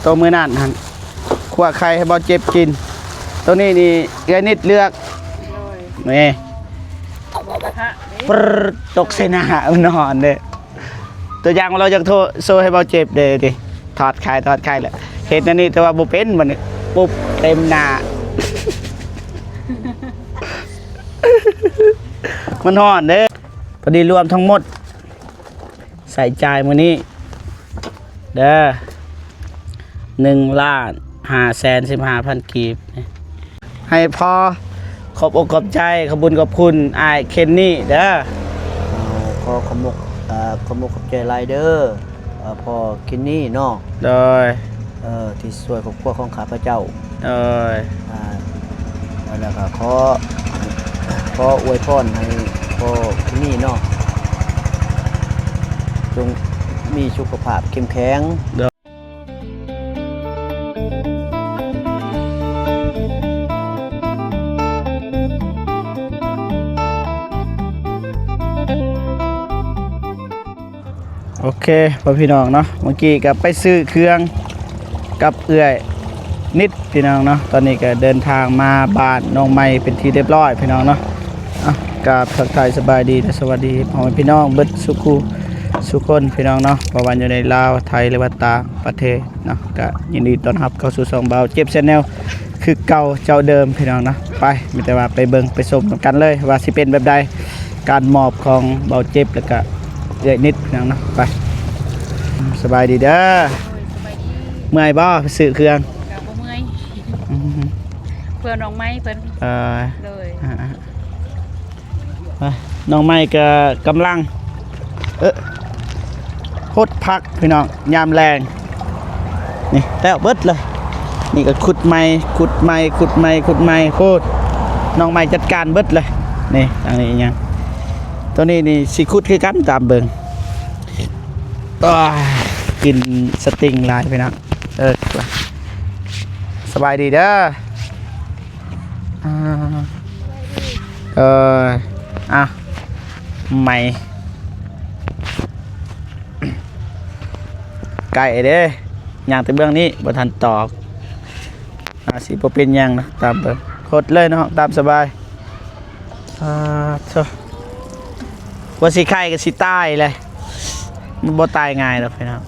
ตัวมือนั่นหันขั่วไข่ให้เบาเจ็บกินตัวนี้นี่เอ้ยนิดเลือกนี่ปรตกใส่หน้ามันนอนเด้ตัวอย่างเราจะโซ่ให้เบาเจ็บเด้ดิถอดไข่แหละเห็นนั่นนี่แต่ว่าบุเป็นมันปุ๊บเต็มหน้า มันห่อนเด้พอดีรวมทั้งหมดใส่จ่ายมื้อนี้เด้อ1,515,000 กีบให้พอขอบอกขอบใจขอบบุญขอบคุณอายเคนนี่เด้อขอขมกขอบใจไรเดอร์พอเคนนี่เนาะโดยที่ช่วยครอบครัวของข้าพเจ้าโดยแล้วก็ขออวยพรให้พอเคนนี่เนาะจงมีสุขภาพเข้มแข็งโอเคพ่อพี่น้องเนาะเมื่อกี้ก็ไปซื้อเครื่องกับเอื้อยนิดพี่น้องเนาะตอนนี้ก็เดินทางมาบ้านน้องไม้เป็นที่เรียบร้อยพี่น้องเนาะกับทักทายสบายดีและสวัสดีพ่อแม่พี่น้องเบิดสุคนพี่น้องเนาะประวันอยู่ในลาวไทยหรือว่าต่างประเทศเนาะก็ยินดีต้อนรับเข้าสู่ช่องเบาเจ็บแชนแนลคือเก่าเจ้าเดิมพี่น้องเนาะไปมีแต่ว่าไปเบิ่งไปชมกันเลยว่าสิเป็นแบบใดการมอบของเบาเจ็บแล้วก็เอื้อยนิดพี่น้องเนาะไปสบายดีเด้อเมื่อยบ่ซื้อเครื่องกับบ่เมื่อยเพื่อนน้องไม้เพิ่นเลยน้องไม้ก็กำลังโคตรพักพี่น้องยามแรงนี่แล้วเบิดเลยนี่ก็ขุดไม้โคตรน้องไม้จัดการเบิดเลยนี่ทางนี้ยังตัวนี้นี่สิขุดคือกันตามเบิ่งกินสติงลายไปนะสบายดีเด้อไม่ไก่เด้อย่างแต่เบื้องนี้บ่ทันตอกสิบ่เป็นยังนะตามเบิ่งโคตรเลยเนาะตามสบายว่าสิไข่กับสิตายเลยมันบ่ตายง่ายหรอกพี่น้อง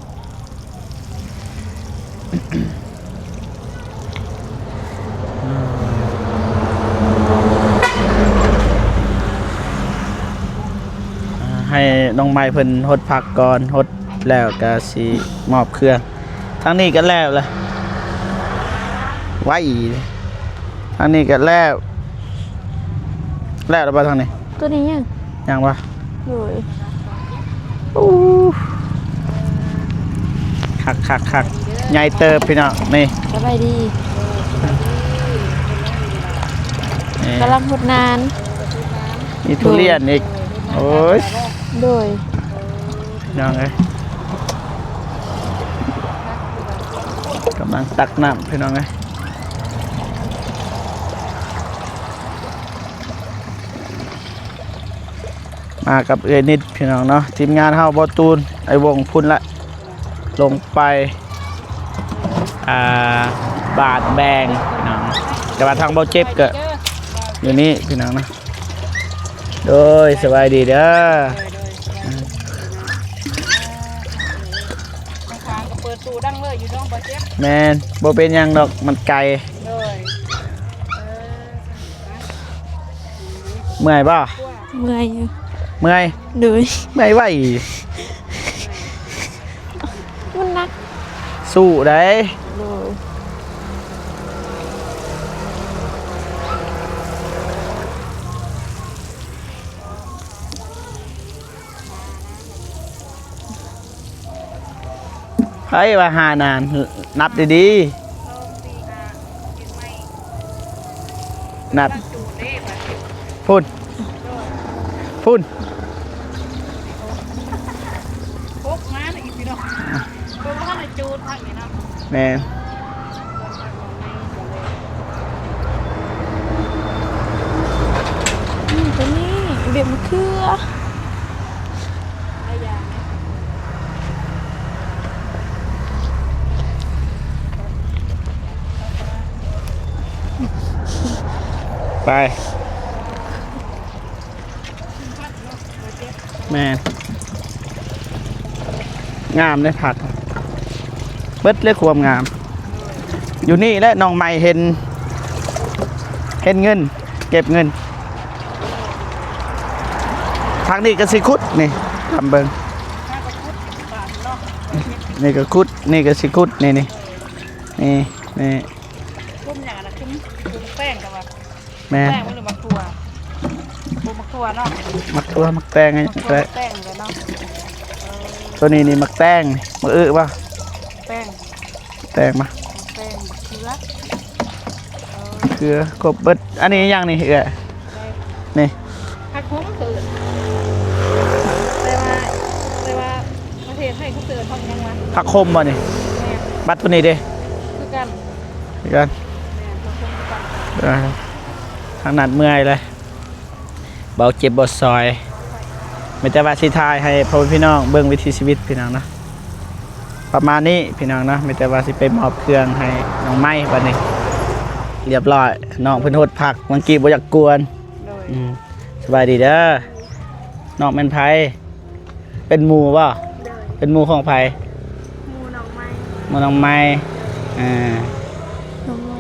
ให้น้องไม้เพิ่นหดผักก่อนหดแล้วก็สิมอบเครื่องทั้งนี้ก็แล้วเลยไว้ทั้งนี้ก็แล้วแล้วบ่ทางนี้ตัวนี้ยังวะโอ้ยคักใหญ่เติบพี่น้องนี่สบายดีกำลังหดนานมีทุเรียนอีกโอ้ยโดยยังไงกำลังตักน้ำพี่น้องไงมากับเอนิดพี่น้องเนาะทีมงานเฮาบอตูนไอวงพุ่นละลงไปบาดแบงพี่น้องแต่ว่าทางเบาเจ็บก็อยู่นี่พี่น้องนะโดยสบายดีเด้อเปิดตู้ดังเลยอยู่น้องเบาเจ็บแมนโบเป็นยังดอกมันไกลเมื่อยป่ะเมื่อยดูไม่ไหวมันนักสู้ได้เฮ้ยว่าหานานนับดีๆนับพุ่นพกงานอีกพี่น้องเพราะว่าจูดทางนี้นะแม่ตัวนี้เบียบมะเขือ ไปแม่งามเลยผักเบิดเลยความงามอยู่นี่และน้องใหม่เห็นเงินเก็บเงินทางนี้ก็สิคุดนี่ทำเบิงนี่ก็คุดนี่ก็สิคุดนี่นี่กุ้มอย่างนั้นกุ้มแป้งกับว่า แม่ แป้งมันหรือมักตัวกุ้มมักตัวเนาะ มักตัวมักแตงไง มักตัวแป้งเลยเนาะ ตัวนี้นี่มักแตงมักป่ะ แป้ง แตงมา แป้งเชื้อ เกลือครบเบิดอันนี้ยังนี่นี่ ผักโขมตื่นแต่ว่าประเทศไทยเขาตื่นทำยังวะ ผักคมบ่นี่ แม่ บัดตัวนี้เด้ คือกัน คือกัน แม่ผักโขมคือกัน ทางนั้นเมื่อยเลยเบาเจ็บบ่ซอยไม่แต่ว่าสิทายให้พ่อพี่น้องเบิ่งวิถีชีวิตพี่น้องนะประมาณนี้พี่น้องนะไม่แต่ว่าสิไปมอบเครื่องให้น้องไม้บัดนี้เรียบร้อยน้องเพิ่นโหดผักเมื่อกี้บ่อยากกวน โดย สบายดีเด้อน้องแม่นไผเป็นหมู่บ่เป็นหมู่ของไผ หมูหน่อไม้ หมู่น้องไม้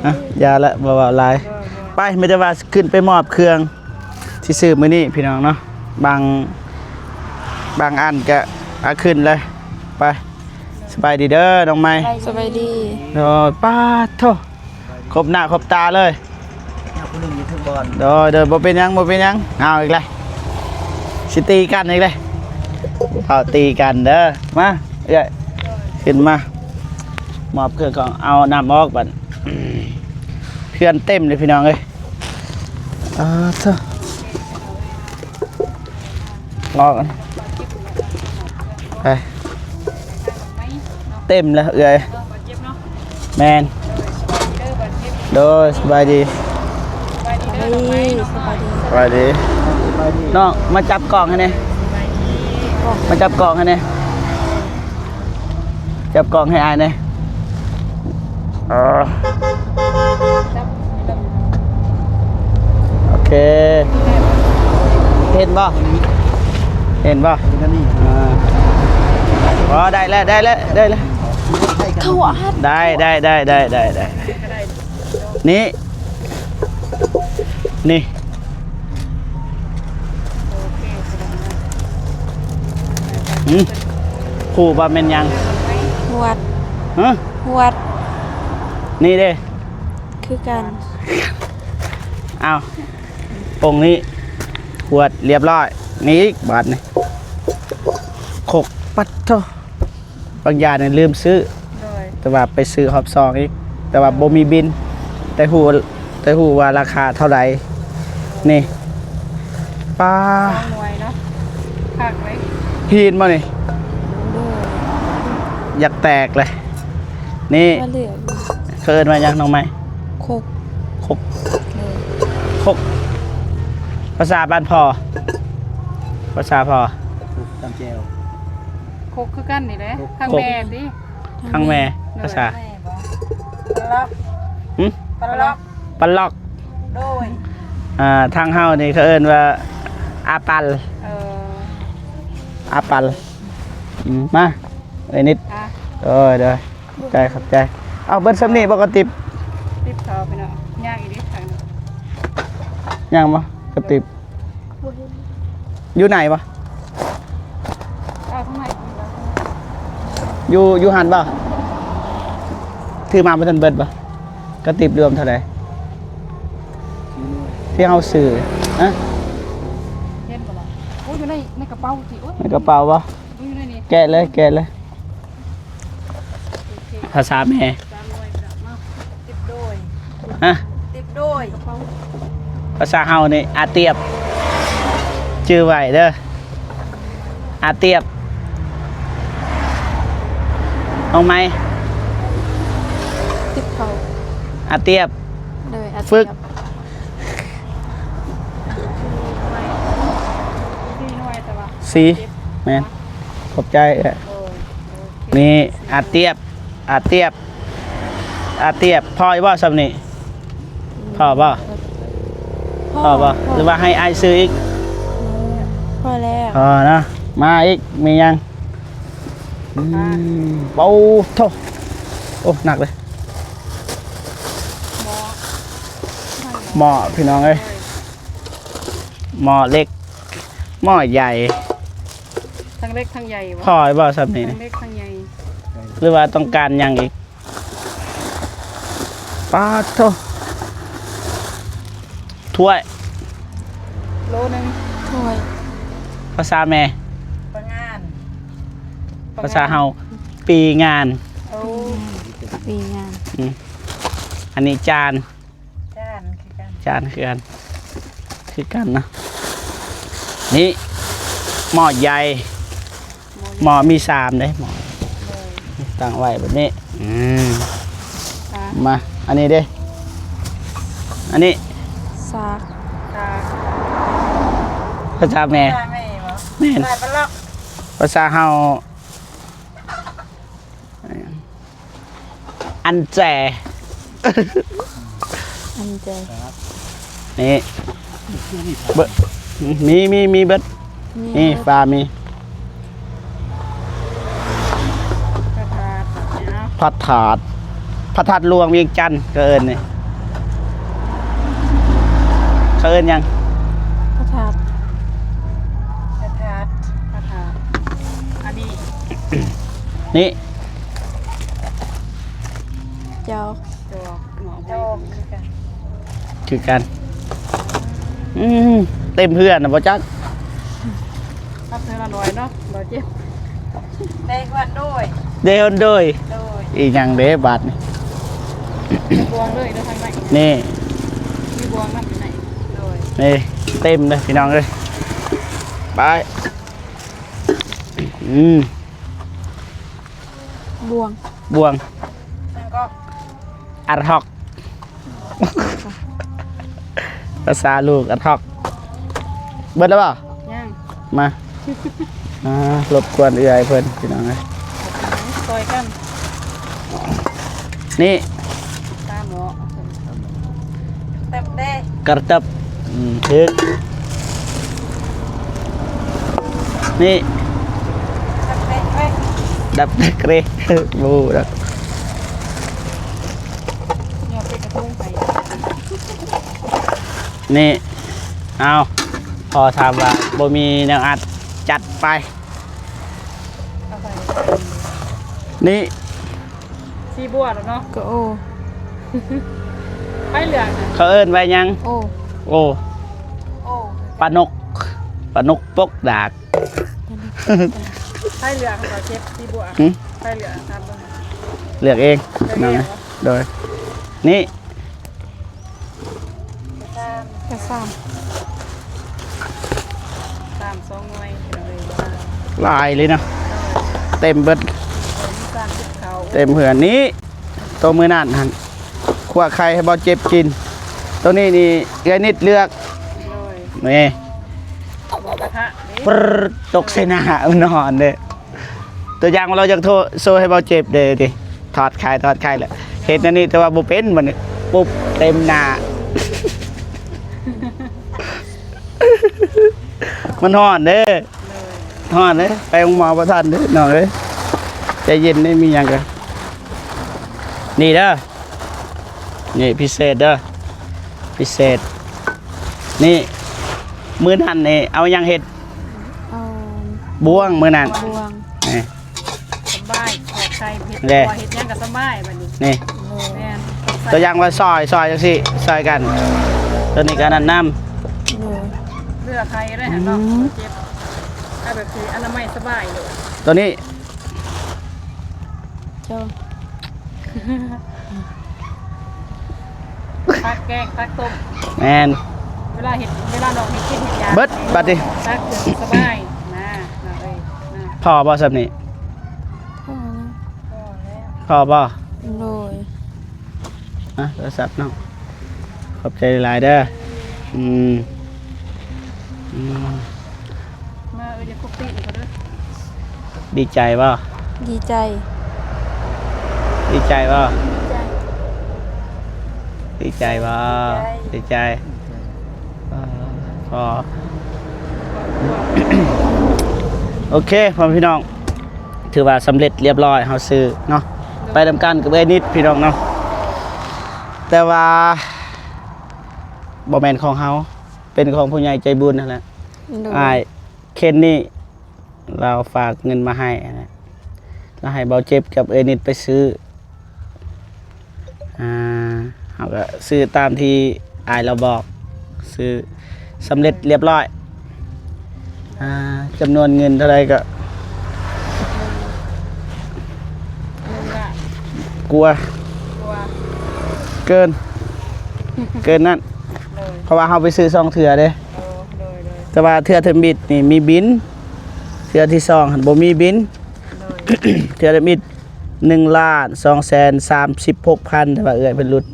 อ่ะยาละบ่ว่าหลาย ไปไม่ได้ว่าขึ้นไปมอบเครื่องที่ซื้อมื้อนี้พี่น้องเนาะบางอันก็เอาขึ้นเลยไปสบายดีเด้อน้องไม้ สบายดี โดยป้าโทครบหน้าครบตาเลย เนี่ยผู้หนึงอยู่ทุกบอล โดยบ่เป็นหยังเอาอีกเลยสิตีกันอีกเลยเอาตีกันเด้อมาเอ้ยขึ้นมามอบเครื่องก่อนเอาน้ำออกบัดเพื่อนเต็มเลยพี่น้องเอ้ยเถอะรอกันไปเต็มแล้วเอ้ยแมนโดยสบายดีสบายดีน้องมาจับกล่องให้เนี่ยมาจับกล่องให้เนี่ยจับกล่องให้อายเนี่ยโอเคเห็นบ่อ๋อได้แล้วได้นี่ผู้บ่แม่นยัง หวด ฮะ หวด นี่เด้ คือกัน เอาปงนี้ขวดเรียบร้อยนี่อีกบาทนี่ขกปัดโตบางอย่างเนี่ยลืมซื้อ โดย แต่ว่าไปซื้อฮอบซองอีกแต่ว่าบ่มีบินแต่หูว่าราคาเท่าไหร่นี่ป้า หน่วยเนาะผักไว้ พีนมานี่อยากแตกเลยนี่ มาเหลือ เคินมายังน้องไหม โคก คกภาษาบ้านพอภาษาพอ ตามแจว โคกคือกันนี่แหละข้างแม่ดิ ทางแม่ภาษา ปลา หึ ปลา ปัลล็อก โดย ทางเฮานี่เขาเอิ้นว่าอาปัล อาปัลมาไอ้นิด อ่ะ เด้อใจครับใจเอาเบิ้ลซ้ำนี่ปกติ ติดเขาไปเนาะย่างอีกนิดทาง ยังบ่กระติบอยู่ไหนวะ เอาทำไม อยู่หันบ่ถือมาบ่ทันเบิดบ่กระติบรวมเท่าไหร่ที่เฮาซื้อฮะ เห็นบ่ล่ะโอ้ยอยู่ในกระเป๋าสิโอ้ย ในกระเป๋าวะ อยู่ในนี้ แกะเลยภาษาแม่ 300เนาะติดโดย ฮะ ติดโดยกระเป๋า ภาษาเฮานี่อาเตียบชื่อไว้เด้ออาเตียบเอาไหม ติดเขา อาเตียบ เลย ฝึก 4หน่วยแต่ว่า สีแม่นขอบใจนี่อาเตียบพ่ออยู่บ่ซ้ำนี่พ่อบ่ พอป่ะหรือว่าให้ไอายซื้ออีก พอแล้ว พอนะมาอีกมียังเบาโถโอ้หนักเลยหม้อพี่น้องเอ้ยหม้อเล็กหม้อใหญ่ ทั้งเล็กทั้งใหญ่วะ พอไอ้บ่สับนี่ ทั้งเล็กทั้งใหญ่ หรือว่าต้องการหยังอีกป้าโถถ้วย โลนึง ถ้วย ภาษาแม่ ประงาน ภาษาเฮาปีงาน โอ้ ปีงาน อันนี้จาน จานคือกัน จานคือกันนะนี่หม้อใหญ่หม้อมี3เลยหม้อตั้งไว้แบบนี้มาอันนี้เด้อันนี้ ซาก ภาษาแม่ แม่บ่ แม่น ได้ปะล็อก ภาษาเฮาอันแจ อันเจ นี่เบดมีเบิดนี่ปลามี กระทาเนาะ ผัดถาดลวงเวียงจันทน์ก็เอิญนี่เขาเอิญยัง พระธาตุ กระทาอันนี้ นี่ เจ้า ดอกหมอโดมคือกัน คือกันเต็มเพื่อนนะพ่อจัก ครับเธอละน้อยเนาะบ่เจ็บได้วันด้วย เดินโดย โดย อีกอย่างเด้บาทนี่ บวงเลยเด้อทางไหน นี่ มีบวงนั่นอยู่ไหนโดย นี่เต็มเลยพี่น้องเลยไปบวง บวง แล้วก็ อัดฮอกภาษาลูกอัดฮอกเบิดแล้วเปล่า ย่าง มารบกวนเอื่อยเพิ่นพี่น้องเลย ซอยกัน นี่ ตาหมอเต็มเด้ กระตับทึกนี่ เต็มเด้ไป ดับเกรบูดับ ยอมไปกระทุ้งไป นี่เอาพอทำว่าบ่มีแนวอัดจัดไป เอาไป นี่ ซีบัวแล้วเนาะ ก็โอ ไปเหลืองนะ เขาเอิ้นไว้ยัง โอ โอ้ โอ้ ปลานกปกดาก ไปเหลืองเราเจ็บซีบัว หึ ไปเหลืองทำบ้าง เลือกเองน้องนะโดยนี่ กระซ้ ตาม2หน่วยเราเลย ลายเลยเนาะเต็มเบิด ตามติดเขา เต็มเหือนนี้ตัวมือนั่นหันขวไข่ให้บ่เจ็บกิน ตัวนี้นี่เอื้อยนิดเลือก เลย นี่ บอกกระทะนี่ ปรึ๊ดตกเสหนามันนอนเด้ตัวอย่างเราจะโทรโซ่ให้บ่เจ็บเด้ดิถอดไข่แหละเห็นอันนี้แต่ว่าบ่เป็นมันปุ๊บเต็มหน้า มันห่อนเด้ห่อนเด้ไปโรงหมอบ่ทันเด้น้องเอ้ยใจเย็นได้มีหยังกันนี่เด้อนี่พิเศษเด้อพิเศษนี่มื้อนั้นนี่เอาหยังเฮ็ด ำเอา บ่วงมื้อนั้น บวง นี่ สบายขอใครเห็ด แหละ ตัวเห็ดย่างกับสบายบัดนี้ นี่ เลย แม่น ตัวอย่างว่าซอยจังซี่ซอยกัน ตัวนี้ก็นั่นน้ เลย เลือกใครได้ฮะเนาะเจ็บเอาแบบคืออนามัยสบายเลย ำตัวนี้ เจ้า ตักแกงตักต้ม แมน เวลาน้องเห็ดกินเห็ดยา เบิดบัดดิ ตักถึงสบายนะเอ้ยนะ พอบ่ซับนี่ พ่อนะ พอบ่ เลย โทรศัพท์น้องขอบใจหลายๆเด้ออืม มาจะคุกปีอีกก็ด้วย ดีใจบ่ ดีใจ ดีใจบ่ ใจ ดีใจบ่ดีใจ ก็ โอเคพ่อพี่น้องถือว่าสำเร็จเรียบร้อยเฮาซื้อเนาะไปทำการกับเอ้ยนิดพี่น้องเนาะแต่ว่าบ่แม่นของเฮาเป็นของผู้ใหญ่ใจบุญนั่นแหละ โดย อ้ายเคนนี่เราฝากเงินมาให้นะแล้วให้เบาเจ็บกับเอ้ยนิดไปซื้อเฮาก็ซื้อตามที่อ้ายเราบอกซื้อสำเร็จเรียบร้อยจำนวนเงินเท่าไหร่ก็ กลัวเกินนั่นเพราะว่าเขาไปซื้อซองเถื่อเด้แต่ว่าเถื่อเทอร์มิดนี่มีบินเถื่อที่ซองหันบ่มีบินเถื่อเทอร์มิด1,236,000แต่ว่าเอื้อยเป็นรุด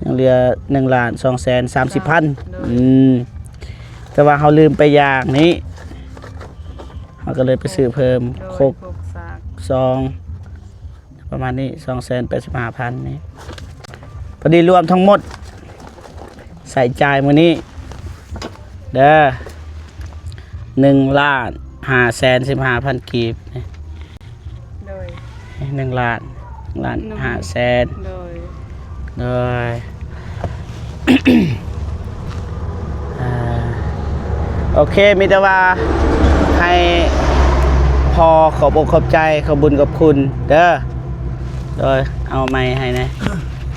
ยังเหลือ1,230,000แต่ว่าเขาลืมไปอย่างนี้เขาก็เลยไปซื้อเพิ่มโคกซองประมาณนี้285,000นี่พอดีรวมทั้งหมดใส่จ่ายมื้อนี้เด้อ1,515,000 กีบนี่1,500,000โดย โอเคมีแต่ว่าให้พอขอบอกขอบใจขอบุญขอบคุณเด้อโดยเอาไม้ให้นะ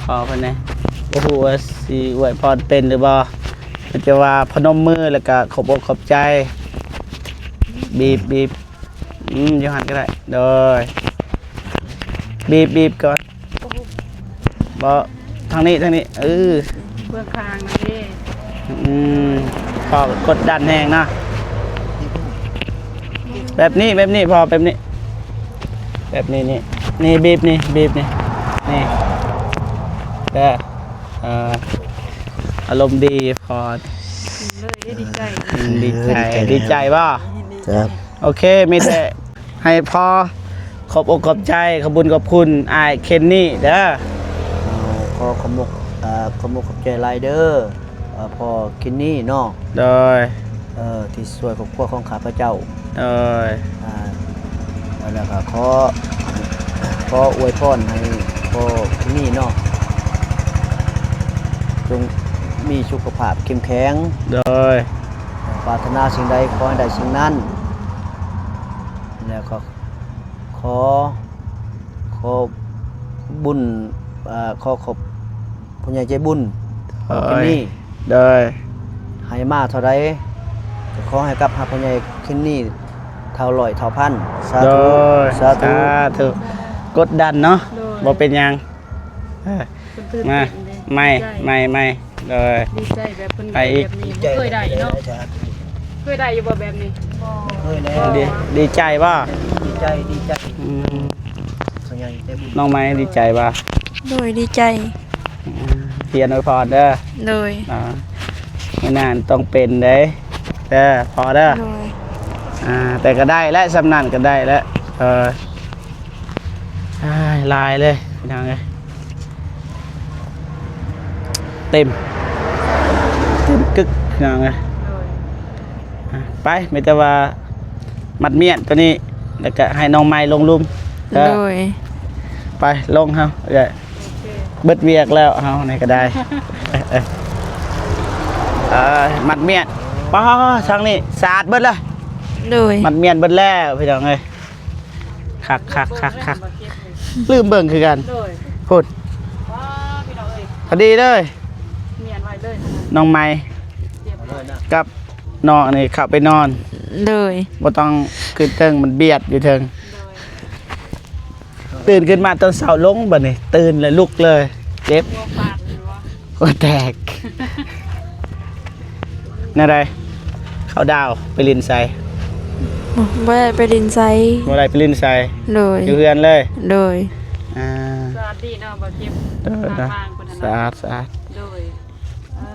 ขอเพิ่นนะบ่ฮู้ว่าสิอวยพรเป็นหรือบ่มันจะว่าพนมมือแล้วก็ขอบอกขอบใจบีบอยู่หันก็ได้โดยบีบก่อนบ่ทางนี้เบื้องคางนั่นดิ พอกดดันแห้งนะแบบนี้พอแบบนี้นี่บีบนี่เด้ออารมณ์ดีพอ เลยดีใจ ดีใจป่ะ ครับ โอเคมีแต่ให้พอขอบอกขอบใจขอบบุญขอบคุณอ้ายเคนนี่เด้อ ขอขอบขอบใจหลายเด้อพอคินนี่เนาะ โดย ที่ช่วยครอบครัวของข้าพเจ้า โดย แล้วก็ขออวยพรให้พอคินนี่เนาะจงมีสุขภาพเข้มแข็ง โดย ปรารถนาสิ่งใดขอให้ได้สิ่งนั้นแล้วก็ขอบุญขอบผู้ใหญ่ใจบุญขอคินนี่ โดย ให้มาเท่าไรก็ขอให้กับหาผู้ใหญ่คินนี่เท่าร้อยเท่าพันสา โด ธุ ย สาธุ กดดันเนาะบ่เป็นหยังมาไม่โดย ดีใจแบบเพิ่น ไปอีก แบบนี้เคยได้เนาะเคยได้อยู่บ่แบบนี้ เคยแล้ว ดีใจป่ะ ดีใจผู้ใหญ่ใจบุญ น้องไม้ดีใจป่ะ โดยดีใจ เทียนอวยพรเด้อ โดย ไม่นานต้องเป็นเด้พอเด้อ โดย แต่ก็ได้และสำนันก็ได้แล้วลายเลยพี่น้องเลยเต็มกึกพี่น้องเลยไปไม่แต่ว่ามัดเมียนตัวนี้แล้วก็ให้น้องไม้ลงลุ่ม โดย ไปลงเฮาเดี๋ยวเบิดเวียกแล้วเฮาไหนก็ได้ มัดเมียนป้าทางนี้สะอาดเบิดเลย โดย มัดเมียนเบิดแล้วพี่น้องเอ้ยคักลืมเบิ่งคือกัน โดย พูด ว้าพี่น้องเอ้ย พอดีเลย เมียนไว้เลย น้องไม้ เจ็บเลย กับน้องนี่ขับไปนอน โดย บ่ต้องขึ้นเทิงมันเบียดอยู่เทิงตื่นขึ้นมาตอนเช้าลงบัดนี้ตื่นเลยลุกเลยเจ็บ ตัวฟาดเลยวะ หัวแตกนั่นไรเขาดาวไปลินไซ บ่ได้ไปดินไซ เมื่อไรไปลินไซ โดย อยู่เฮือนเลย โดย สวัสดีเนาะบ่เจ็บ นะ ทางคนนั้น สะอาดสะอาด โดยสา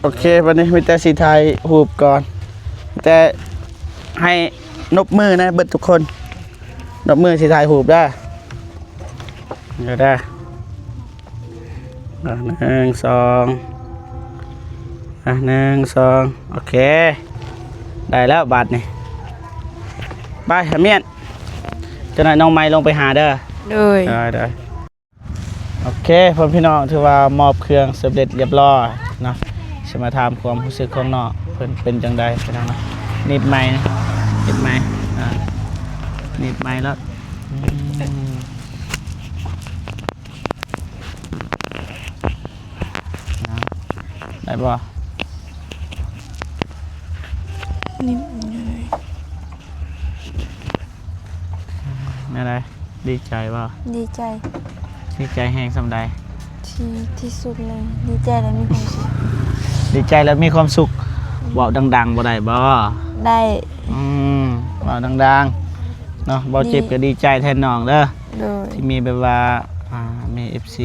โอเควันนี้มีแต่สีไทยหูบก่อนแต่ให้นบมือนะเบิดทุกคนนบมือสีไทยหูบได้เดี๋ยวได้1 2 1 2โอเคได้แล้วบาทนี่ไปหาเมียนเจ้าหน่อยน้องไม้ลงไปหาเด้อ โดย ได้โอเคพ่อพี่น้องถือว่ามอบเครื่องสำเร็จเรียบร้อยเนาะจะมาถามความรู้สึกของน้องเพิ่นเป็นจังใดพี่น้องเนาะนิดไม้นะนิดไม้นิดไม้แล้วได้บ่ นี่ นี่อะไรดีใจบ่ ดีใจ ดีใจแห้งสำใด ที่สุดเลยดีใจและมีความสุข ดีใจแล้วมีความสุขเว้าดังๆบ่ได้บ่ ได้ เว้าดังๆเนาะบ่เจ็บก็ดีใจแทนน้องเด้อ โดย ที่มีแบบว่ามี FC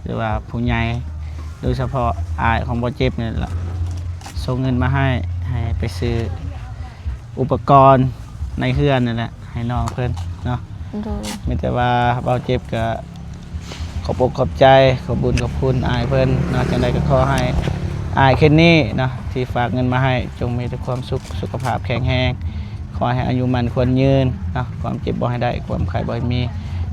หรือว่าผู้ใหญ่โดยเฉพาะอายของบ่เจ็บนี่แหละส่งเงินมาให้ไปซื้ออุปกรณ์ในเฮือนนั่นแหละให้น้องเพิ่นเนาะ โดย มีแต่ว่าบ่เจ็บก็ขอบอกขอบใจขอบบุญขอบคุณอายเพิ่นเนาะจังไดก็ขอให้อายเคนนี่เนาะที่ฝากเงินมาให้จงมีแต่ความสุขสุขภาพแข็งแรงขอให้อายุมันควรยืนเนาะความเจ็บบ่ให้ได้ความไข้บ่ให้มี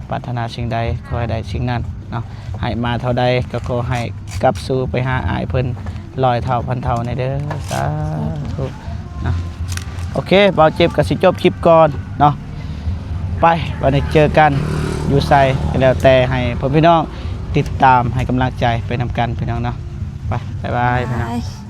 ปรารถนาสิ่งใดขอให้ได้สิ่งนั้นเนาะให้มาเท่าใดก็ขอให้กลับสู่ไปหาอายเพิ่นร้อยเท่าพันเท่าในเด้อสาธุเนาะโอเคเบาเจ็บก็สิจบคลิปก่อนเนาะไปวันนี้เจอกันอยู่ไสก็แล้วแต่ให้พ่อพี่น้องติดตามให้กำลังใจไปนำกันพี่น้องเนาะไปบ๊ายบายพี่น้อง บาย